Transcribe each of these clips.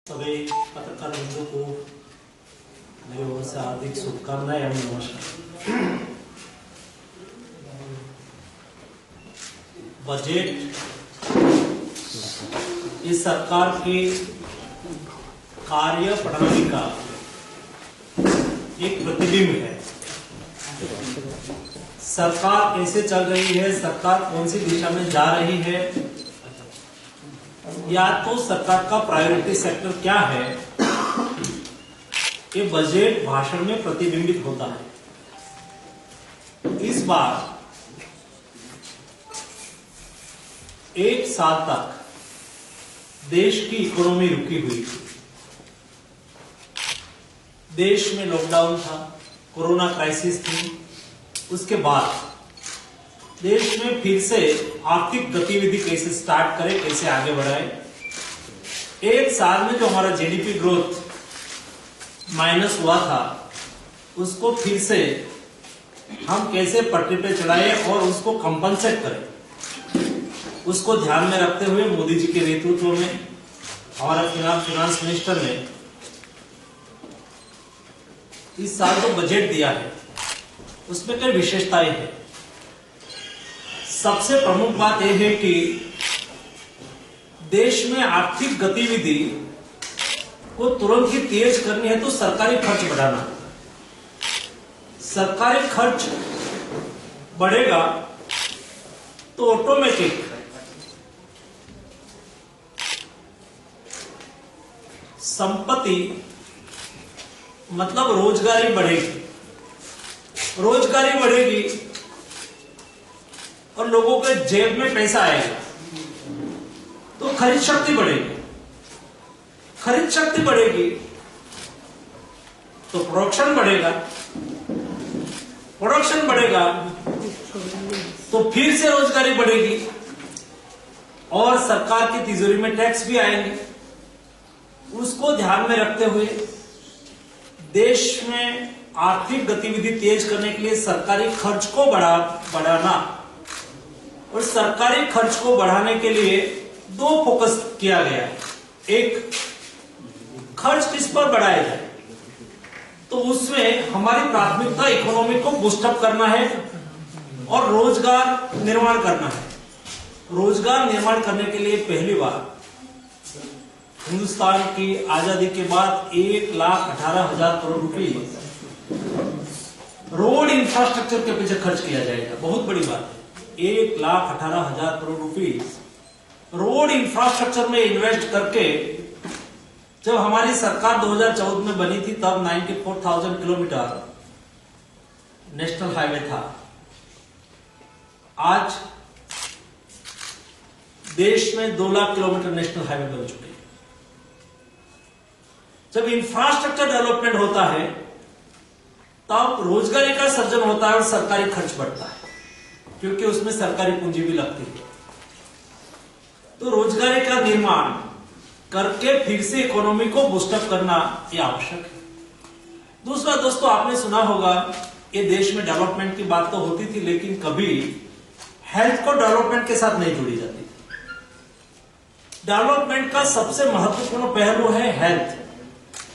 सभी पत्रकार बंधुओं को मेरी ओर से हार्दिक शुभकामनाएं एवं नमस्कार। बजट इस सरकार की कार्य प्रणाली का एक प्रतिबिंब है। सरकार कैसे चल रही है, सरकार कौन सी दिशा में जा रही है, या तो सरकार का प्रायोरिटी सेक्टर क्या है, ये बजट भाषण में प्रतिबिंबित होता है। इस बार एक साल तक देश की इकोनॉमी रुकी हुई थी। देश में लॉकडाउन था, कोरोना क्राइसिस थी। उसके बाद देश में फिर से आर्थिक गतिविधि कैसे स्टार्ट करें, कैसे आगे बढ़ाए। एक साल में जो हमारा जीडीपी ग्रोथ माइनस हुआ था, उसको फिर से हम कैसे पटरी पे चलाए और उसको कंपनसेट करें, उसको ध्यान में रखते हुए मोदी जी के नेतृत्व में हमारा फिनांस मिनिस्टर ने इस साल जो बजट दिया है उसमें कई विशेषताएं हैं। सबसे प्रमुख बात यह है कि देश में आर्थिक गतिविधि को तुरंत ही तेज करनी है तो सरकारी खर्च बढ़ाना। सरकारी खर्च बढ़ेगा तो ऑटोमेटिक संपत्ति मतलब रोजगारी बढ़ेगी। रोजगारी बढ़ेगी और लोगों के जेब में पैसा आएगा तो खरीद शक्ति बढ़ेगी। खरीद शक्ति बढ़ेगी तो प्रोडक्शन बढ़ेगा। प्रोडक्शन बढ़ेगा तो फिर से रोजगारी बढ़ेगी और सरकार की तिजोरी में टैक्स भी आएंगे। उसको ध्यान में रखते हुए देश में आर्थिक गतिविधि तेज करने के लिए सरकारी खर्च को बढ़ाना और सरकारी खर्च को बढ़ाने के लिए दो फोकस किया गया है। एक, खर्च किस पर बढ़ाया जाए, तो उसमें हमारी प्राथमिकता इकोनॉमी को बूस्टअप करना है और रोजगार निर्माण करना है। रोजगार निर्माण करने के लिए पहली बार हिंदुस्तान की आजादी के बाद 1,18,000 करोड़ रुपए रोड इंफ्रास्ट्रक्चर के पीछे खर्च किया जाएगा। बहुत बड़ी बात है। 1,18,000 करोड़ रुपए रोड इंफ्रास्ट्रक्चर में इन्वेस्ट करके, जब हमारी सरकार 2014 में बनी थी तब 94,000 किलोमीटर नेशनल हाईवे था। आज देश में 2 लाख किलोमीटर नेशनल हाईवे बन चुके हैं। जब इंफ्रास्ट्रक्चर डेवलपमेंट होता है तब रोजगारी का सृजन होता है और सरकारी खर्च बढ़ता है, क्योंकि उसमें सरकारी पूंजी भी लगती है। तो रोजगारी का निर्माण करके फिर से इकोनॉमी को बूस्टअप करना यह आवश्यक है। दूसरा दोस्तों, आपने सुना होगा ये देश में डेवलपमेंट की बात तो होती थी, लेकिन कभी हेल्थ को डेवलपमेंट के साथ नहीं जोड़ी जाती थी। डेवलपमेंट का सबसे महत्वपूर्ण पहलू है हेल्थ,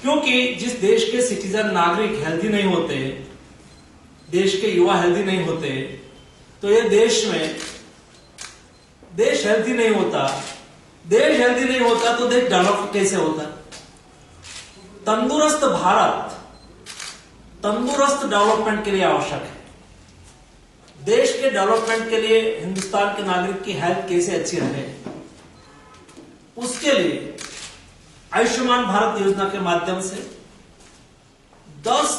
क्योंकि जिस देश के सिटीजन नागरिक हेल्दी नहीं होते, देश के युवा हेल्दी नहीं होते, तो ये देश हेल्दी नहीं होता। देश हेल्दी नहीं होता तो देश डेवलप कैसे होता। तंदुरुस्त भारत तंदुरुस्त डेवलपमेंट के लिए आवश्यक है। देश के डेवलपमेंट के लिए हिंदुस्तान के नागरिक की हेल्थ कैसे अच्छी रहे, उसके लिए आयुष्मान भारत योजना के माध्यम से 10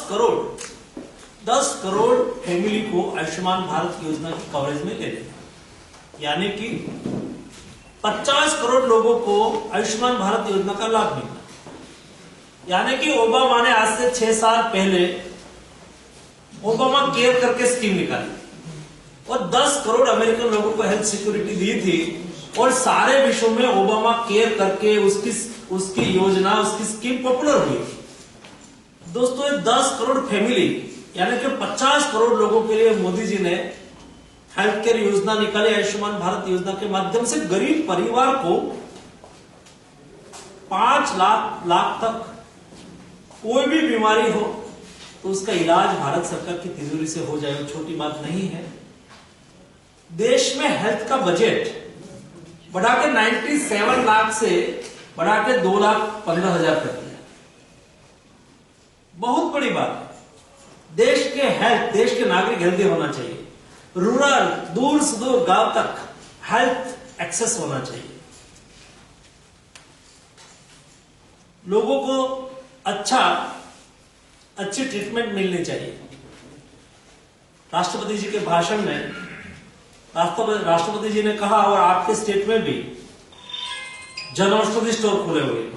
करोड़ फैमिली को आयुष्मान भारत योजना की कवरेज में ले लेना, यानी कि 50 करोड़ लोगों को आयुष्मान भारत योजना का लाभ मिलना। यानी कि ओबामा ने आज से 6 साल पहले ओबामा केयर करके स्कीम निकाली और 10 करोड़ अमेरिकन लोगों को हेल्थ सिक्योरिटी दी थी, और सारे विश्व में ओबामा केयर करके उसकी योजना, उसकी स्कीम पॉपुलर हुई। दोस्तों, ये 10 करोड़ फैमिली यानी कि 50 करोड़ लोगों के लिए मोदी जी ने हेल्थ केयर योजना निकाली। आयुष्मान भारत योजना के माध्यम से गरीब परिवार को 5 लाख तक कोई भी बीमारी हो तो उसका इलाज भारत सरकार की तिजोरी से हो जाए, वो छोटी बात नहीं है। देश में हेल्थ का बजट बढ़ा के 97 लाख से बढ़ा के 2,15,000 कर दिया। बहुत बड़ी बात है। देश के नागरिक हेल्दी होना चाहिए। रूरल, दूर से दूर गांव तक हेल्थ एक्सेस होना चाहिए। लोगों को अच्छी ट्रीटमेंट मिलनी चाहिए। राष्ट्रपति जी के भाषण में राष्ट्रपति जी ने कहा, और आपके स्टेट में भी जनऔषधि स्टोर खुले हुए हैं।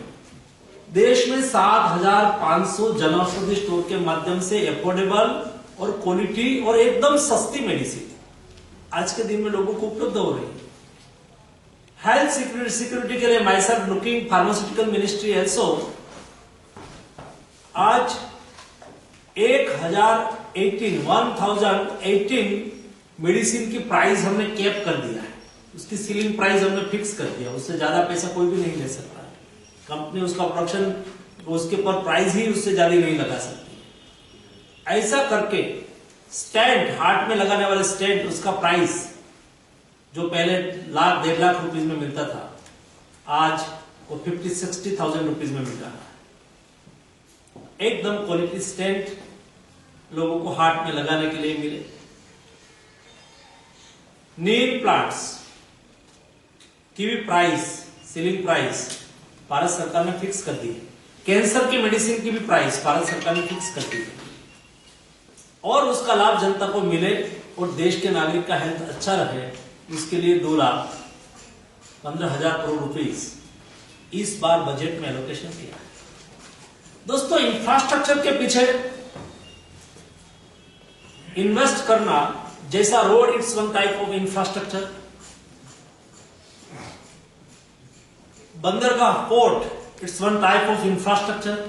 देश में 7,500 जनऔषधि स्टोर के माध्यम से अफोर्डेबल और क्वालिटी और एकदम सस्ती मेडिसिन आज के दिन में लोगों को उपलब्ध हो रही है। हेल्थ सिक्योरिटी के लिए my self looking pharmaceutical ministry also आज 1018 मेडिसिन की प्राइस हमने कैप कर दिया है। उसकी सीलिंग प्राइस हमने फिक्स कर दिया। उससे ज्यादा पैसा कोई भी नहीं ले सकता है। कंपनी उसका प्रोडक्शन उसके पर प्राइस ही उससे ज्यादा नहीं लगा सकती। ऐसा करके स्टेंट, हार्ट में लगाने वाले स्टेंट, उसका प्राइस जो पहले 1,00,000-1.5 लाख रुपीज में मिलता था, आज वो 50,000-60,000 रुपीज में मिल रहा है। एकदम क्वालिटी स्टेंट लोगों को हार्ट में लगाने के लिए मिले। नील प्लांट्स की भी प्राइस, सीलिंग प्राइस भारत सरकार ने फिक्स कर दी है। कैंसर की मेडिसिन की भी प्राइस भारत सरकार ने फिक्स कर दी है, और उसका लाभ जनता को मिले और देश के नागरिक का हेल्थ अच्छा रहे, इसके लिए 2,15,000 करोड़ रुपीस इस बार बजट में एलोकेशन किया है। दोस्तों, इंफ्रास्ट्रक्चर के पीछे इन्वेस्ट करना, जैसा road it's one type of infrastructure, बंदरगाह, port it's one type of infrastructure.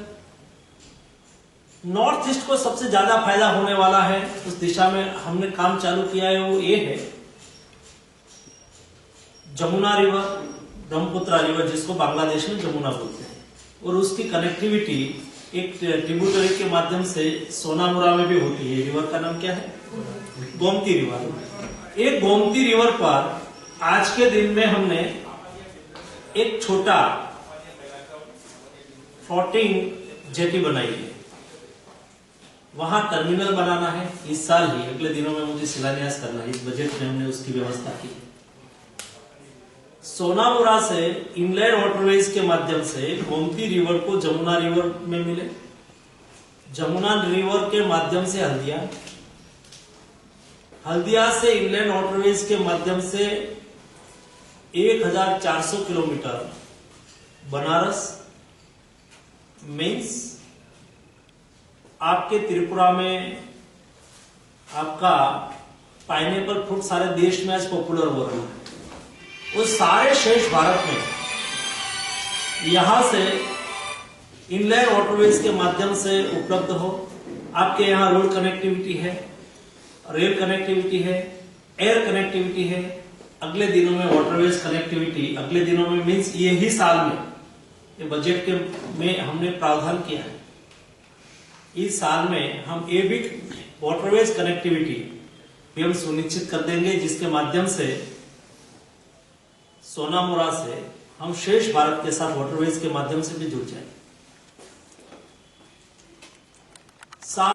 North east को सबसे ज्यादा फायदा होने वाला है, उस दिशा में हमने काम चालू किया है। वो ये है जमुना रिवर, ब्रह्मपुत्रा रिवर, जिसको बांग्लादेश में जमुना बोलते हैं, और उसकी कनेक्टिविटी एक ट्रिब्यूटरी के माध्यम से सोनामुरा में भी होती है। रिवर का नाम क्या है? गोमती रिवर। एक गोमती रिवर पर आज के दिन में हमने एक छोटा फ्लोटिंग जेटी बनाई है। वहां टर्मिनल बनाना है इस साल ही, अगले दिनों में मुझे शिलान्यास करना है। इस बजट में हमने उसकी व्यवस्था की। सोनामुरा से इनलैंड वाटरवेज के माध्यम से गोमती रिवर को जमुना रिवर में मिले, जमुना रिवर के माध्यम से हल्दिया से इनलैंड वाटरवेज के माध्यम से 1,400 किलोमीटर बनारस, मीन्स आपके त्रिपुरा में आपका पाइनएप्पल फ्रूट सारे देश में आज पॉपुलर हो रहा है। उस सारे शेष भारत में यहां से इनलैंड वाटरवेज के माध्यम से उपलब्ध हो। आपके यहां रोड कनेक्टिविटी है, रेल कनेक्टिविटी है, एयर कनेक्टिविटी है। अगले दिनों में वाटरवेज कनेक्टिविटी, अगले दिनों में मीन्स यही साल में, ये बजट के में हमने प्रावधान किया है। इस साल में हम ये भी वाटरवेज कनेक्टिविटी भी हम सुनिश्चित कर देंगे, जिसके माध्यम से सोनामुरा से हम शेष भारत के साथ वाटरवेज के माध्यम से भी जुड़ जाएंगे।